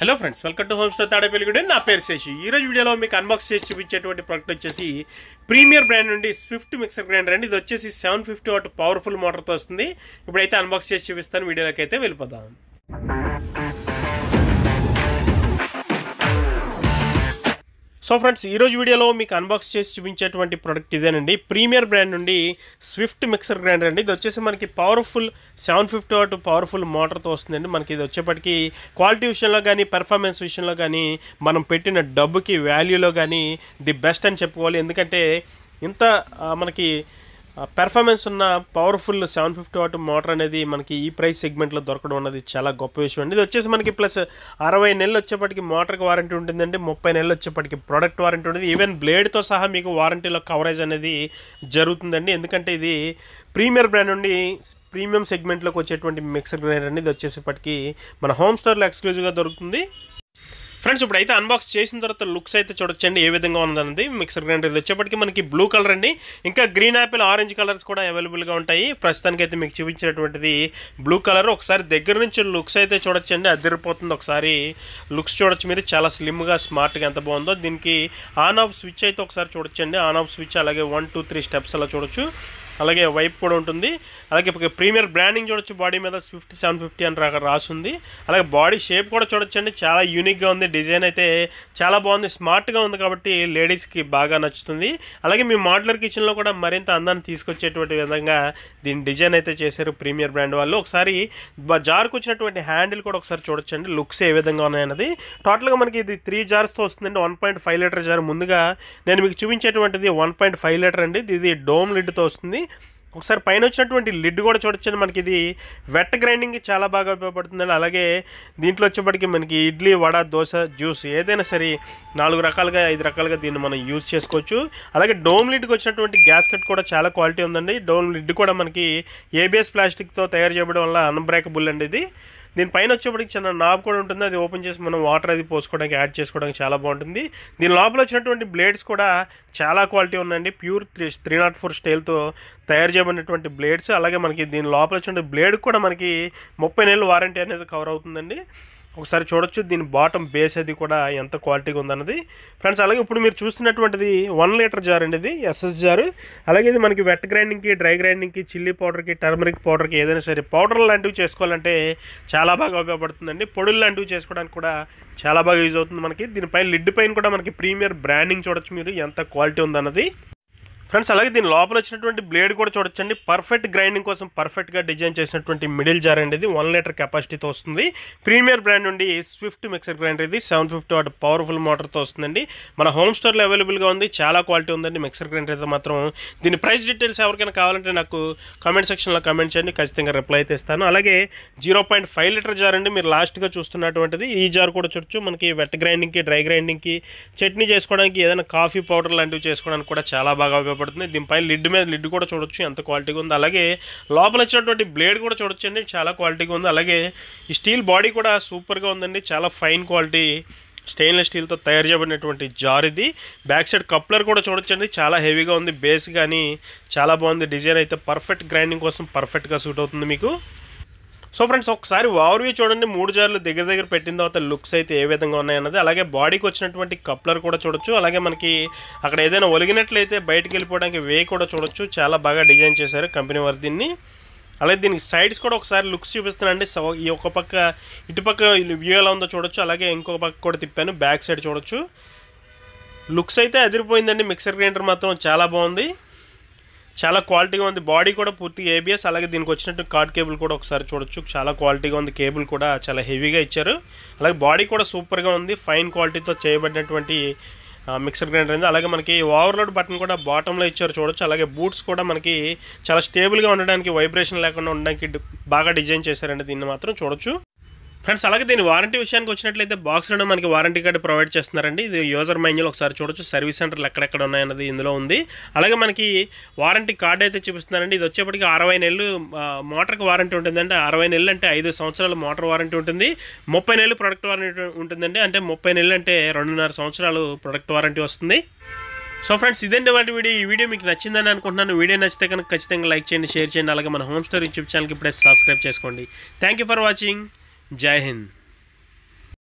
Hello friends, welcome to home store Tadepalligudem. నా పేరు శశి. ఈ రోజు వీడియోలో మీకు అన్బాక్స్ చేసి చూపించేటువంటి ప్రోడక్ట్ వచ్చేసి ప్రీమియర్ బ్రాండ్ నుండి స్విఫ్ట్ మిక్సర్ గ్రైండర్ అండి. ఇది వచ్చేసి 750 వాట్ పవర్ఫుల్ మోటార్తో వస్తుంది. ఇప్పుడైతే అన్బాక్స్ చేసి చూపిస్తాను. వీడియోలోకి అయితే వెళ్ళిపోదాం. సో ఫ్రెండ్స్, ఈరోజు వీడియోలో మీకు అన్బాక్స్ చేసి చూపించేటువంటి ప్రోడక్ట్ ఇదేనండి. ప్రీమియర్ బ్రాండ్ నుండి స్విఫ్ట్ మిక్సర్ గ్రైండర్ అండి. ఇది వచ్చేసి మనకి పవర్ఫుల్ 750 వాట్ పవర్ఫుల్ మోటార్తో వస్తుందండి. మనకి ఇది వచ్చేప్పటికి క్వాలిటీ విషయంలో కానీ పెర్ఫార్మెన్స్ విషయంలో కానీ మనం పెట్టిన డబ్బుకి వాల్యూలో కానీ ది బెస్ట్ అని చెప్పుకోవాలి. ఎందుకంటే ఇంత మనకి పెర్ఫార్మెన్స్ ఉన్న పవర్ఫుల్ 750 వాట్ మోటార్ అనేది మనకి ఈ ప్రైస్ సెగ్మెంట్లో దొరకడం అన్నది చాలా గొప్ప విషయం అండి. ఇది వచ్చేసి మనకి ప్లస్ 60 నెలలు వచ్చేప్పటికి మోటార్కి వారంటీ ఉంటుందండి. 30 నెలలు వచ్చేప్పటికి ప్రోడక్ట్ వారంటీ ఉంటుంది. ఈవెన్ బ్లేడ్తో సహా మీకు వారంటీలో కవరేజ్ అనేది జరుగుతుందండి. ఎందుకంటే ఇది ప్రీమియర్ బ్రాండ్ నుండి ప్రీమియం సెగ్మెంట్లోకి వచ్చేటువంటి మిక్సర్ గ్రైండర్ అండి. ఇది వచ్చేసేపటికి మన హోమ్ స్టోర్లో ఎక్స్క్లూజివ్గా దొరుకుతుంది. ఫ్రెండ్స్, ఇప్పుడైతే అన్బాక్స్ చేసిన తర్వాత లుక్స్ అయితే చూడొచ్చండి ఏ విధంగా ఉందన్నది. మిక్సర్ గ్రైండర్ వచ్చేప్పటికి మనకి బ్లూ కలర్ అండి, ఇంకా గ్రీన్ యాపిల్, ఆరెంజ్ కలర్స్ కూడా అవైలబుల్గా ఉంటాయి. ప్రస్తుతానికి అయితే మీకు చూపించినటువంటిది బ్లూ కలర్. ఒకసారి దగ్గర నుంచి లుక్స్ అయితే చూడొచ్చండి, అదిరిపోతుంది. ఒకసారి లుక్స్ చూడొచ్చు మీరు, చాలా స్లిమ్గా స్మార్ట్గా ఎంత బాగుందో. దీనికి ఆన్ ఆఫ్ స్విచ్ అయితే ఒకసారి చూడొచ్చండి. ఆన్ ఆఫ్ స్విచ్, అలాగే 1 2 3 స్టెప్స్ అలా చూడొచ్చు. అలాగే వైప్ కూడా ఉంటుంది. అలాగే ప్రీమియర్ బ్రాండింగ్ చూడొచ్చు, బాడీ మీద స్విఫ్ట్ 750 అని రాసింది. అలాగే బాడీ షేప్ కూడా చూడొచ్చండి, చాలా యూనిక్గా ఉంది. డిజైన్ అయితే చాలా బాగుంది, స్మార్ట్గా ఉంది కాబట్టి లేడీస్కి బాగా నచ్చుతుంది. అలాగే మీ మాడ్యులర్ కిచెన్లో కూడా మరింత అందాన్ని తీసుకొచ్చేటువంటి విధంగా దీని డిజైన్ అయితే చేశారు ప్రీమియర్ బ్రాండ్ వాళ్ళు. ఒకసారి జార్కి వచ్చినటువంటి హ్యాండిల్ కూడా ఒకసారి చూడొచ్చండి, లుక్స్ ఏ విధంగా ఉన్నాయన్నది. టోటల్గా మనకి ఇది 3 జార్స్తో వస్తుందండి. 1.5 లీటర్ జార్. ముందుగా నేను మీకు చూపించేటువంటిది 1.5 లీటర్ అండి. ఇది డోమ్ లిడ్తో వస్తుంది. ఒకసారి పైన వచ్చినటువంటి లిడ్ కూడా చూడొచ్చండి. మనకి ఇది వెట్ గ్రైండింగ్కి చాలా బాగా ఉపయోగపడుతుందండి. అలాగే దీంట్లో వచ్చేప్పటికి మనకి ఇడ్లీ, వడ, దోశ, జ్యూస్ ఏదైనా సరే 4 రకాలుగా 5 రకాలుగా దీన్ని మనం యూజ్ చేసుకోవచ్చు. అలాగే డోమ్ లిడ్కి వచ్చినటువంటి గ్యాస్ కట్ కూడా చాలా క్వాలిటీ ఉందండి. డోమ్ లిడ్ కూడా మనకి ఏబిఎస్ ప్లాస్టిక్తో తయారు చేయడం వల్ల అన్బ్రేకబుల్ అండి ఇది. దీనిపైన వచ్చేప్పటికి చిన్న నాబ్ కూడా ఉంటుంది. అది ఓపెన్ చేసి మనం వాటర్ అది పోసుకోవడానికి, యాడ్ చేసుకోవడానికి చాలా బాగుంటుంది. దీని లోపల వచ్చినటువంటి బ్లేడ్స్ కూడా చాలా క్వాలిటీ ఉన్నాయండి. ప్యూర్ 304 స్టైల్తో తయారు చేయబడినటువంటి బ్లేడ్స్. అలాగే మనకి దీని లోపల వచ్చినటువంటి బ్లేడ్ కూడా మనకి 30 నెలలు వారంటీ అనేది కవర్ అవుతుందండి. ఒకసారి చూడొచ్చు దీని బాటమ్ బేస్ అది కూడా ఎంత క్వాలిటీగా ఉందన్నది. ఫ్రెండ్స్, అలాగే ఇప్పుడు మీరు చూస్తున్నటువంటిది 1 లీటర్ జార్ అండి. ఇది ఎస్ఎస్ జారు. అలాగే ఇది మనకి వెట్ గ్రైండింగ్కి, డ్రై గ్రైండింగ్కి, చిల్లీ పౌడర్కి, టర్మరిక్ పౌడర్కి ఏదైనా సరే పౌడర్ లాంటివి చేసుకోవాలంటే చాలా బాగా ఉపయోగపడుతుందండి. పొడులు లాంటివి చేసుకోవడానికి కూడా చాలా బాగా యూజ్ అవుతుంది మనకి. దీనిపైన లిడ్ పైన కూడా మనకి ప్రీమియర్ బ్రాండింగ్ చూడొచ్చు మీరు ఎంత క్వాలిటీ ఉందన్నది. ఫ్రెండ్స్, అలాగే దీని లోపల వచ్చినటువంటి బ్లేడ్ కూడా చూడొచ్చండి. పర్ఫెక్ట్ గ్రైండింగ్ కోసం పర్ఫెక్ట్గా డిజైన్ చేసినటువంటి మిడిల్ జార్ అండి. ఇది 1 లీటర్ కెపాసిటీతో వస్తుంది. ప్రీమియర్ బ్రాండ్ నుండి స్విఫ్ట్ మిక్సర్ గ్రైండర్. ఇది 750 వాట్ పవర్ఫుల్ మోటార్తో వస్తుందండి. మన హోమ్ స్టోర్లో అవైలబుల్గా ఉంది. చాలా క్వాలిటీ ఉందండి మిక్సర్ గ్రైండర్ అయితే మాత్రం. దీని ప్రైస్ డీటెయిల్స్ ఎవరికైనా కావాలంటే నాకు కామెంట్ సెక్షన్లో కామెంట్ చేయండి, ఖచ్చితంగా రిప్లై అయితే ఇస్తాను. అలాగే 0.5 లీటర్ జార్ అండి. మీరు లాస్ట్గా చూస్తున్నటువంటిది ఈ జార్ కూడా చూడొచ్చు. మనకి వెట్ గ్రైండింగ్కి, డ్రై గ్రైండింగ్కి, చట్నీ చేసుకోవడానికి, ఏదైనా కాఫీ పౌడర్ లాంటివి చేసుకోవడానికి కూడా చాలా బాగా పడుతుంది. దీనిపైన లిడ్ కూడా చూడొచ్చు ఎంత క్వాలిటీగా ఉంది. అలాగే లోపల వచ్చినటువంటి బ్లేడ్ కూడా చూడొచ్చండి, చాలా క్వాలిటీగా ఉంది. అలాగే ఈ స్టీల్ బాడీ కూడా సూపర్గా ఉందండి, చాలా ఫైన్ క్వాలిటీ స్టెయిన్లెస్ స్టీల్తో తయారు చేయబడినటువంటి జార్ ఇది. బ్యాక్ సైడ్ కప్లర్ కూడా చూడొచ్చండి, చాలా హెవీగా ఉంది. బేస్ కానీ చాలా బాగుంది. డిజైన్ అయితే పర్ఫెక్ట్ గ్రైండింగ్ కోసం పర్ఫెక్ట్గా సూట్ అవుతుంది మీకు. సో ఫ్రెండ్స్, ఒకసారి ఓవర్వ్యూ చూడండి. 3 జార్లు దగ్గర పెట్టిన తర్వాత లుక్స్ అయితే ఏ విధంగా ఉన్నాయన్నది. అలాగే బాడీకి వచ్చినటువంటి కప్లర్ కూడా చూడొచ్చు. అలాగే మనకి అక్కడ ఏదైనా ఒలిగినట్లయితే బయటికి వెళ్ళిపోవడానికి వే కూడా చూడొచ్చు. చాలా బాగా డిజైన్ చేశారు కంపెనీ వారు దీన్ని. అలాగే దీనికి సైడ్స్ కూడా ఒకసారి లుక్స్ చూపిస్తున్నానండి. సో ఈ ఒక పక్క ఇటుపక్క వ్యూ ఎలా ఉందో చూడొచ్చు. అలాగే ఇంకొక పక్క కూడా తిప్పాను, బ్యాక్ సైడ్ చూడొచ్చు. లుక్స్ అయితే అదిరిపోయిందండి. మిక్సర్ గ్రైండర్ మాత్రం చాలా బాగుంది, చాలా క్వాలిటీగా ఉంది. బాడీ కూడా పూర్తిగా ఏబిఎస్. అలాగే దీనికి వచ్చినట్టు కార్డ్ కేబుల్ కూడా ఒకసారి చూడొచ్చు, చాలా క్వాలిటీగా ఉంది. కేబుల్ కూడా చాలా హెవీగా ఇచ్చారు. అలాగే బాడీ కూడా సూపర్గా ఉంది, ఫైన్ క్వాలిటీతో చేయబడినటువంటి మిక్సర్ గ్రైండర్ ఉంది. అలాగే మనకి ఓవర్లోడ్ బటన్ కూడా బాటంలో ఇచ్చారు చూడొచ్చు. అలాగే బూట్స్ కూడా మనకి చాలా స్టేబుల్గా ఉండడానికి, వైబ్రేషన్ లేకుండా ఉండడానికి బాగా డిజైన్ చేశారండి. దీన్ని మాత్రం చూడొచ్చు. ఫ్రెండ్స్, అలాగే దీని వారంటీ విషయానికి వచ్చినట్లయితే బాక్స్లోనే మనకి వారంటీ కార్డు ప్రొవైడ్ చేస్తున్నారండి. ఇది యూజర్ మాన్యువల్ ఒకసారి చూడొచ్చు. సర్వీస్ సెంటర్లు ఎక్కడెక్కడ ఉన్నాయన్నది ఇందులో ఉంది. అలాగే మనకి వారంటీ కార్డు అయితే చూపిస్తున్నారండి. ఇది వచ్చేప్పటికి 60 నెలలు మోటార్కి వారంటీ ఉంటుందండి. 60 నెలలు అంటే 5 సంవత్సరాలు మోటార్ వారంటీ ఉంటుంది. 30 నెలలు ప్రొడక్ట్ వారంటీ ఉంటుందండి. అంటే 30 నెలలు అంటే 2.5 సంవత్సరాలు ప్రొడక్ట్ వారంటీ వస్తుంది. సో ఫ్రెండ్స్, ఇదండి వాటి వీడియో. ఈ వీడియో మీకు నచ్చిందని అనుకుంటున్నాను. వీడియో నచ్చితే కనుక ఖచ్చితంగా లైక్ చేయండి, షేర్ చేయండి. అలాగే మన హోమ్ స్టోర్ యూట్యూబ్ ఛానల్కి ఇప్పుడే సబ్స్క్రైబ్ చేసుకోండి. Thank you for watching. జై హింద్.